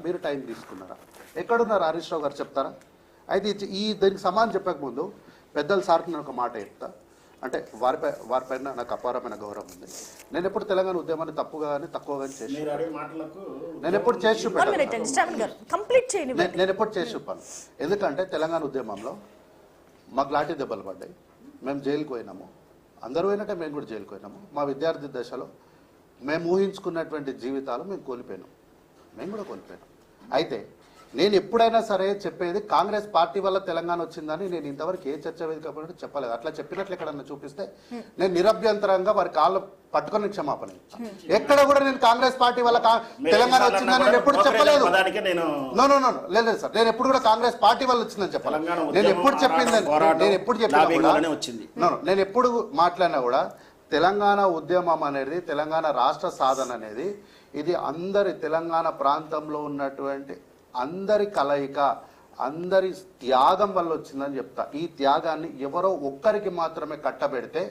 మీరు టైం తీసుకున్నారా? ఎక్కడున్నారు హరీష్ రావు గారు చెప్తారా? అయితే దీనికి సమాధానం చెప్పకముందు పెద్దల సార్కి నేను ఒక మాట చెప్తా. అంటే వారిపైన నాకు అపారమైన గౌరవం ఉంది. నేను ఎప్పుడు తెలంగాణ ఉద్యమాన్ని తప్పుగా కానీ తక్కువ కానీ చేసి నేను ఎప్పుడు చేసి చూపాను. నేను ఎప్పుడు చేసి చూపాను. ఎందుకంటే తెలంగాణ ఉద్యమంలో మాకు లాఠీ దెబ్బలు పడ్డాయి, మేము జైలుకు పోయినాము, అందరూ పోయినట్టే మేము కూడా జైలుకు పోయినాము. మా విద్యార్థి దశలో మేము ఊహించుకున్నటువంటి జీవితాలు మేము కోల్పోయినాం, మేము కూడా కోల్పోయాను. అయితే నేను ఎప్పుడైనా సరే చెప్పేది కాంగ్రెస్ పార్టీ వల్ల తెలంగాణ వచ్చిందని నేను ఇంతవరకు ఏ చర్చ వేదిక చెప్పలేదు. అట్లా చెప్పినట్లు ఎక్కడన్నా చూపిస్తే నేను నిరభ్యంతరంగా వారి కాళ్ళు పట్టుకొని క్షమాపణ. ఎక్కడ కూడా నేను కాంగ్రెస్ పార్టీ వల్ల తెలంగాణ వచ్చిందని నేను ఎప్పుడు చెప్పలేదు. లేదు సార్, నేను ఎప్పుడు కూడా కాంగ్రెస్ పార్టీ వల్ల వచ్చిందని చెప్పాలి. నేను ఎప్పుడు చెప్పిందని నేను ఎప్పుడు మాట్లాడినా కూడా తెలంగాణ ఉద్యమం అనేది, తెలంగాణ రాష్ట్ర సాధన అనేది ఇది అందరి తెలంగాణ ప్రాంతంలో ఉన్నటువంటి అందరి కలయిక, అందరి త్యాగం వల్ల వచ్చిందని చెప్తా. ఈ త్యాగాన్ని ఎవరో ఒక్కరికి మాత్రమే కట్టబెడితే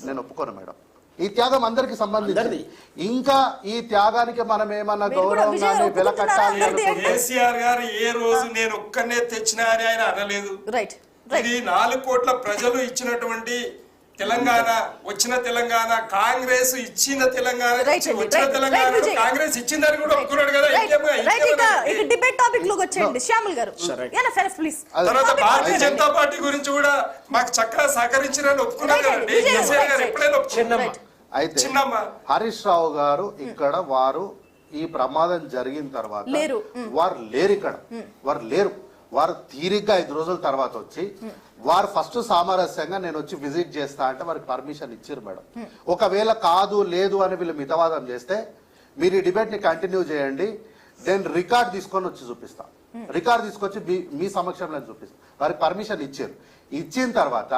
నేను ఒప్పుకోను మేడం. ఈ త్యాగం అందరికి సంబంధించింది. ఇంకా ఈ త్యాగానికి మనం ఏమన్నా గౌరవం కానీ వెలకట్టాలి అనుకుంటే కేసీఆర్ గారు ఏ రోజు నేను ఒక్కనే తెచ్చినా అని ఆయన అనలేదు. ఇది 4 కోట్ల ప్రజలు ఇచ్చినటువంటి తెలంగాణ, వచ్చిన తెలంగాణ, కాంగ్రెస్ ఇచ్చిన తెలంగాణ, వచ్చిన తెలంగాణ కాంగ్రెస్ ఇచ్చిందని కూడా ఒప్పుకున్నాడు కదా. తర్వాత భారతీయ జనతా పార్టీ గురించి కూడా మాకు చక్కగా సహకరించారని ఒప్పుకున్నారు కదండి కేసీఆర్ గారు. ఎప్పుడైనా అయితే హరీష్ రావు గారు ఇక్కడ వారు ఈ ప్రమాదం జరిగిన తర్వాత వారు లేరు, ఇక్కడ వారు లేరు. వారు తీరిగ్గా 5 రోజుల తర్వాత వచ్చి వారు ఫస్ట్ సామరస్యంగా నేను వచ్చి విజిట్ చేస్తా అంటే వారికి పర్మిషన్ ఇచ్చారు మేడం. ఒకవేళ కాదు లేదు అని వీళ్ళు మితవాదం చేస్తే మీరు ఈ డిబేట్ని కంటిన్యూ చేయండి, నేను రికార్డ్ తీసుకొని వచ్చి చూపిస్తా. రికార్డ్ తీసుకొచ్చి మీ సమక్షంలో చూపిస్తా. వారికి పర్మిషన్ ఇచ్చారు. ఇచ్చిన తర్వాత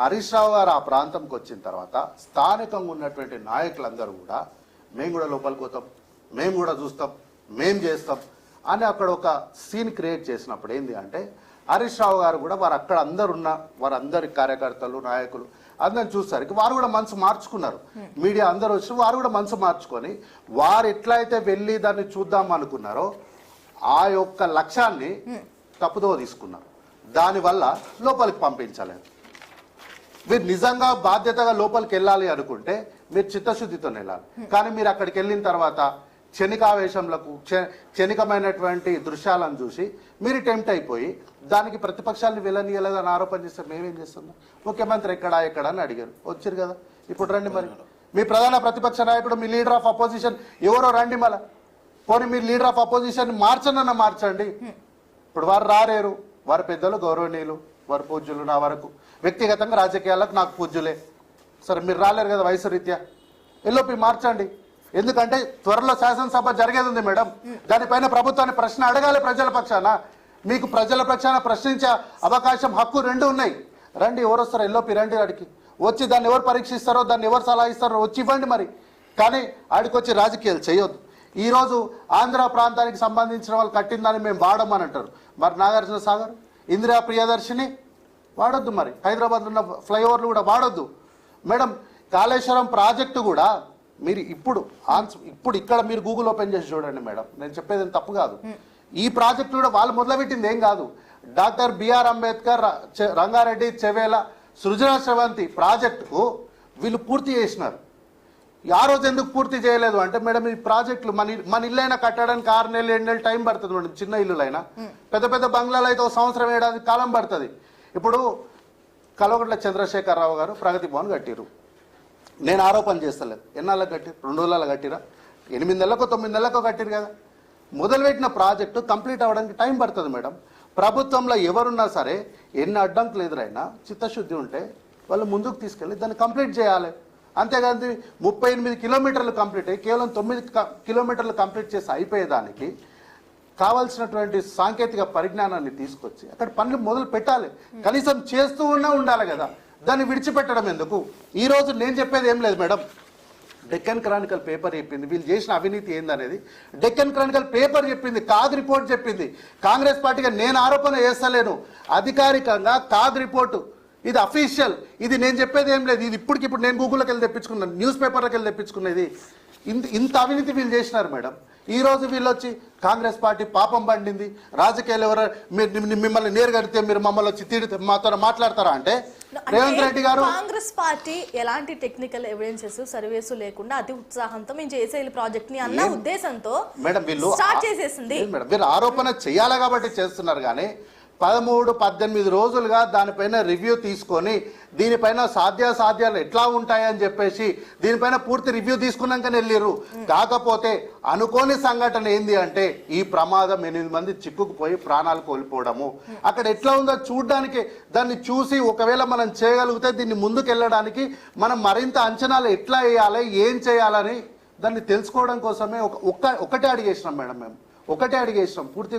హరీష్ రావు గారు ఆ ప్రాంతంకి వచ్చిన తర్వాత స్థానికంగా ఉన్నటువంటి నాయకులందరూ కూడా మేము కూడా లోపలికి పోతాం, మేము కూడా చూస్తాం, మేము చేస్తాం అని అక్కడ ఒక సీన్ క్రియేట్ చేసినప్పుడు ఏంది అంటే హరీష్ రావు గారు కూడా వారు అక్కడ అందరున్న వారందరి కార్యకర్తలు, నాయకులు అందరిని చూసరికి వారు కూడా మనసు మార్చుకున్నారు. మీడియా అందరూ వచ్చి వారు కూడా మనసు మార్చుకొని వారు ఎట్లయితే వెళ్ళి దాన్ని చూద్దాం అనుకున్నారో ఆ యొక్క లక్ష్యాన్ని తప్పుదో తీసుకున్నారు. దానివల్ల లోపలికి పంపించలేదు. మీరు నిజంగా బాధ్యతగా లోపలికి వెళ్ళాలి అనుకుంటే మీరు చిత్తశుద్ధితో వెళ్ళాలి. కానీ మీరు అక్కడికి వెళ్ళిన తర్వాత క్షణికావేశంలకు క్షణికమైనటువంటి దృశ్యాలను చూసి మీరు టెంప్ట్ అయిపోయి దానికి ప్రతిపక్షాలను వెళ్ళనీయలేదని ఆరోపణ చేస్తారు. మేమేం చేస్తున్నాం? ముఖ్యమంత్రి ఎక్కడ అని అడిగారు, వచ్చారు కదా. ఇప్పుడు రండి, మరి మీ ప్రధాన ప్రతిపక్ష నాయకుడు, మీ లీడర్ ఆఫ్ అపోజిషన్ ఎవరో రండి, మళ్ళీ పోనీ మీరు లీడర్ ఆఫ్ అపోజిషన్ మార్చనన్నా మార్చండి. ఇప్పుడు వారు రారేరు, వారి పెద్దలు గౌరవనీయులు, వారి పూజ్యులు, నా వరకు వ్యక్తిగతంగా రాజకీయాలకు నాకు పూజ్యులే. సరే మీరు రాలేరు కదా వయసు రీత్యా, ఎల్లోపి మార్చండి. ఎందుకంటే త్వరలో శాసనసభ జరిగేది ఉంది మేడం. దానిపైన ప్రభుత్వాన్ని ప్రశ్న అడగాలి ప్రజల పక్షాన. మీకు ప్రజల పక్షాన ప్రశ్నించే అవకాశం, హక్కు 2 ఉన్నాయి. రండి, ఎవరు వస్తారో ఎల్లోపి రండి, ఆడికి వచ్చి దాన్ని ఎవరు పరీక్షిస్తారో, దాన్ని ఎవరు సలహా ఇస్తారో వచ్చి ఇవ్వండి మరి. కానీ ఆడికి వచ్చి రాజకీయాలు చేయొద్దు. ఈరోజు ఆంధ్ర ప్రాంతానికి సంబంధించిన వాళ్ళు కట్టిందని మేము వాడమని అంటారు. మరి నాగార్జున సాగర్, ఇందిరా ప్రియదర్శిని వాడొద్దు, మరి హైదరాబాద్లో ఉన్న ఫ్లైఓవర్లు కూడా వాడొద్దు మేడం. కాళేశ్వరం ప్రాజెక్టు కూడా మీరు ఇప్పుడు ఇక్కడ మీరు గూగుల్ ఓపెన్ చేసి చూడండి మేడం, నేను చెప్పేది తప్పు కాదు. ఈ ప్రాజెక్టు కూడా వాళ్ళు మొదలుపెట్టింది ఏం కాదు. డాక్టర్ బిఆర్ అంబేద్కర్, రంగారెడ్డి, చెవేల, సృజన శ్రవంతి ప్రాజెక్టుకు వీళ్ళు పూర్తి చేసినారు. ఆ రోజు ఎందుకు పూర్తి చేయలేదు అంటే మేడం ఈ ప్రాజెక్టులు మన ఇల్లైనా కట్టడానికి 6 నెలలు 7 నెలలు టైం పడుతుంది మేడం. చిన్న ఇల్లులైనా, పెద్ద పెద్ద బంగ్లాలు అయితే 1 సంవత్సరం 7 కాలం పడుతుంది. ఇప్పుడు కల్వకుంట్ల చంద్రశేఖరరావు గారు ప్రగతి భవన్ కట్టిరు. నేను ఆరోపణ చేస్తలేదు. ఎన్నాళ్ళకి కట్టిరు? 2 రోజులలో కట్టిరా? 8 నెలలకు 9 నెలలకు కట్టిరు కదా. మొదలుపెట్టిన ప్రాజెక్టు కంప్లీట్ అవ్వడానికి టైం పడుతుంది మేడం. ప్రభుత్వంలో ఎవరున్నా సరే ఎన్ని అడ్డంకులు ఎదురైనా చిత్తశుద్ధి ఉంటే వాళ్ళు ముందుకు తీసుకెళ్ళి దాన్ని కంప్లీట్ చేయాలి. అంతేకాదు 38 కిలోమీటర్లు కంప్లీట్ అయ్యి కేవలం 9 కిలోమీటర్లు కంప్లీట్ చేసి అయిపోయేదానికి కావాల్సినటువంటి సాంకేతిక పరిజ్ఞానాన్ని తీసుకొచ్చి అక్కడ పనులు మొదలు పెట్టాలి. కనీసం చేస్తూ ఉండాలి కదా. దాన్ని విడిచిపెట్టడం ఎందుకు? ఈరోజు నేను చెప్పేది ఏం లేదు మేడం. డెక్కన్ క్రానికల్ పేపర్ చెప్పింది వీళ్ళు చేసిన అవినీతి ఏందనేది. డెక్కన్ క్రానికల్ పేపర్ చెప్పింది, కాగ్ రిపోర్ట్ చెప్పింది. కాంగ్రెస్ పార్టీగా నేను ఆరోపణ చేస్తలేను, అధికారికంగా కాగ్ రిపోర్టు ఇది అఫీషియల్. ఇది నేను చెప్పేది ఏం లేదు. ఇది ఇప్పటికిప్పుడు నేను గూగుల్కి వెళ్ళి తెప్పించుకున్నాను, న్యూస్ పేపర్లకు వెళ్ళి తెప్పించుకున్నది. ఇంత అవినీతి వీళ్ళు చేసినారు మేడం. ఈ రోజు వీళ్ళు వచ్చి కాంగ్రెస్ పార్టీ పాపం పండింది, రాజకీయాలు ఎవరు మిమ్మల్ని నేరుగడితే మీరు మమ్మల్ని వచ్చి తిడితే మాతో మాట్లాడతారా అంటే రేవంత్ రెడ్డి గారు కాంగ్రెస్ పార్టీ ఎలాంటి టెక్నికల్ ఎవిడెన్సెస్ సర్వేస్ లేకుండా అతి ఉత్సాహంతో మేము చేసే ప్రాజెక్ట్ ని అన్న ఉద్దేశంతో మేడం వీళ్ళు స్టార్ట్ చేసేసింది. మేడం వీళ్ళు ఆరోపణ చేయాలి కాబట్టి చేస్తున్నారు, కానీ 13-18 రోజులుగా దానిపైన రివ్యూ తీసుకొని దీనిపైన సాధ్యాలు ఎట్లా ఉంటాయని చెప్పేసి దీనిపైన పూర్తి రివ్యూ తీసుకున్నాకనే వెళ్ళారు. కాకపోతే అనుకోని సంఘటన ఏంది అంటే ఈ ప్రమాదం 8 మంది చిక్కుకుపోయి ప్రాణాలు కోల్పోవడము. అక్కడ ఎట్లా ఉందో చూడడానికి, దాన్ని చూసి ఒకవేళ మనం చేయగలిగితే దీన్ని ముందుకు వెళ్ళడానికి మనం మరింత అంచనాలు ఎట్లా వేయాలి, ఏం చేయాలని దాన్ని తెలుసుకోవడం కోసమే ఒకటే అడిగేసినాం మేడం. మేము ఒకటే అడిగేసినాం, పూర్తి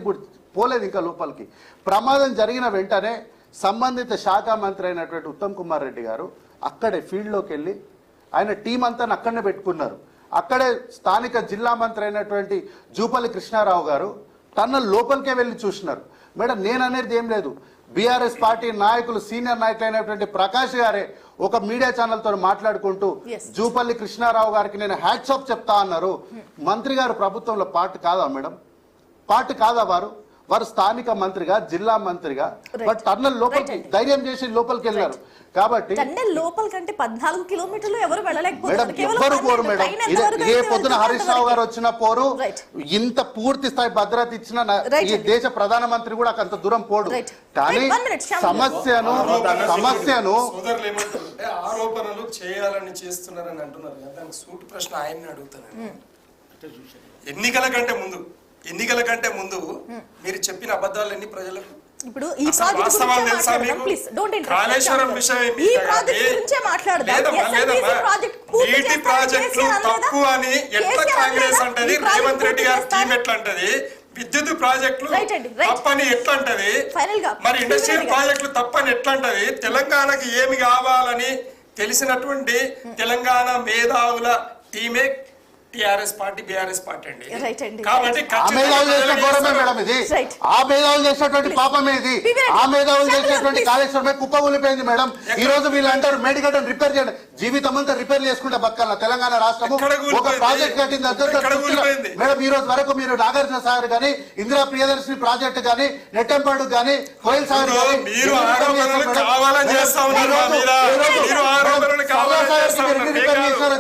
పోలేదు ఇంకా లోపలికి. ప్రమాదం జరిగిన వెంటనే సంబంధిత శాఖ మంత్రి అయినటువంటి ఉత్తమ్ కుమార్ రెడ్డి గారు అక్కడే ఫీల్డ్లోకి వెళ్ళి ఆయన టీం అంతా అక్కడనే పెట్టుకున్నారు. అక్కడే స్థానిక జిల్లా మంత్రి అయినటువంటి జూపల్లి కృష్ణారావు గారు టన్నల్ లోపలికే వెళ్ళి చూసినారు. మేడం నేను అనేది ఏం లేదు, బీఆర్ఎస్ పార్టీ నాయకులు సీనియర్ నాయకులు అయినటువంటి ప్రకాష్ గారే ఒక మీడియా ఛానల్ తో మాట్లాడుకుంటూ జూపల్లి కృష్ణారావు గారికి నేను హ్యాట్స్ ఆఫ్ చెప్తా అన్నారు. మంత్రి గారు ప్రభుత్వంలో పార్ట్ కాదా మేడం? పార్ట్ కాదా వారు స్థానిక మంత్రిగా, జిల్లా మంత్రిగా బట్ టన్నల్ లోపలికి ధైర్యం చేసి లోపలికి వెళ్ళారు. కాబట్టి లోపల కంటే 14 కిలోమీటర్లు ఎవరు వెళ్ళలేకపోతారు. ఎవరు పోరు మేడం. ఇదే పొద్దున హరీష్ రావు గారు వచ్చిన పోరు, ఇంత పూర్తి స్థాయి భద్రత ఇచ్చిన ఈ దేశ ప్రధానమంత్రి కూడా అంత దూరం పోడు. కానీ సమస్యను సోదరులు ఏమంటారంటే ఆరోపణలు చేయాలని చేస్తున్నారని అంటున్నారు కదా, దానికి సూటి ప్రశ్న ఆయన్ని అడుగుతాను. ఎన్నికల కంటే ముందు మీరు చెప్పిన అబద్ధాలన్నీ ప్రజలకు ఇప్పుడు ఈ కాళేశ్వరం విషయం నీటి ప్రాజెక్టులు తక్కువ అని ఎట్లా కాంగ్రెస్ అంటది, రేవంత్ రెడ్డి గారి టీం ఎట్లా అంటది, విద్యుత్ ప్రాజెక్టులు తప్పని ఎట్లా అంటది, మరి ఇండస్ట్రియల్ ప్రాజెక్టులు తప్పని ఎట్లా అంటది, తెలంగాణకి ఏమి కావాలని తెలిసినటువంటి తెలంగాణ మేధావుల టీమే టిఆర్ఎస్ పార్టీ, బీఆర్ఎస్ పార్టీ అండి. కాబట్టి ఆ మేధావులు చేసిన ఘోరమే మేడం ఇది. ఆ మేధావులు చేసినటువంటి పాపమే ఇది. ఆ మేధావులు చేసినటువంటి కాళేశ్వరమే కుప్పకూలిపోయింది మేడం. ఈ రోజు వీళ్ళు అంటారు మేడిగడ్డను రిపేర్ చేయండి, జీవితం అంతా రిపేర్ చేసుకుంటే బతకాల తెలంగాణ రాష్ట్రము. ఒక ప్రాజెక్ట్ కట్టింది మేడం. ఈ రోజు వరకు మీరు నాగార్జున సాగర్ గానీ, ఇందిరా ప్రియదర్శిని ప్రాజెక్టు గానీ, నెట్టంపాడు గానీ, కోయిల్ సాగర్ గానీ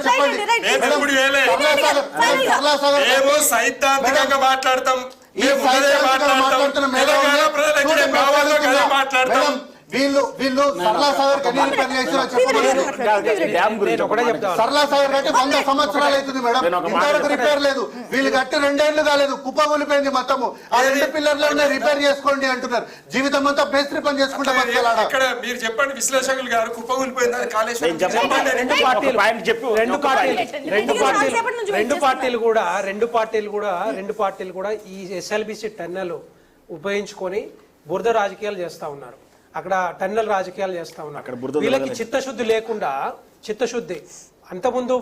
చెప్పండి. ఏమో సైద్ధాంతికంగా మాట్లాడతాం, మాట్లాడతాం. వీళ్ళు సరళా సాగర్ సరళా సాగర్ కట్టి 100 సంవత్సరాలు అవుతుంది మేడం, ఇంతవరకు రిపేర్ లేదు. వీళ్ళు కట్టి 2 ఏళ్లు కాలేదు, కుప్ప కూలిపోయింది మొత్తము. ఆ 2 పిల్లర్లనే రిపేర్ చేసుకోండి అంటున్నారు. జీవితం అంతా బేస్త్రి పని చేసుకుంటే ఇక్కడ మీరు చెప్పండి విశ్లేషకులు గారు, కుప్ప కూలిపోయింది కాళేశ్వరం. రెండు పార్టీలు కూడా ఈ ఎస్ఎల్బిసి టన్నెల్ ఉపయోగించుకొని బురద రాజకీయాలు చేస్తా ఉన్నారు. అక్కడ టన్నెల్ రాజకీయాలు చేస్తా ఉన్నారు. వీళ్ళకి చిత్తశుద్ధి లేకుండా, అంతకుముందు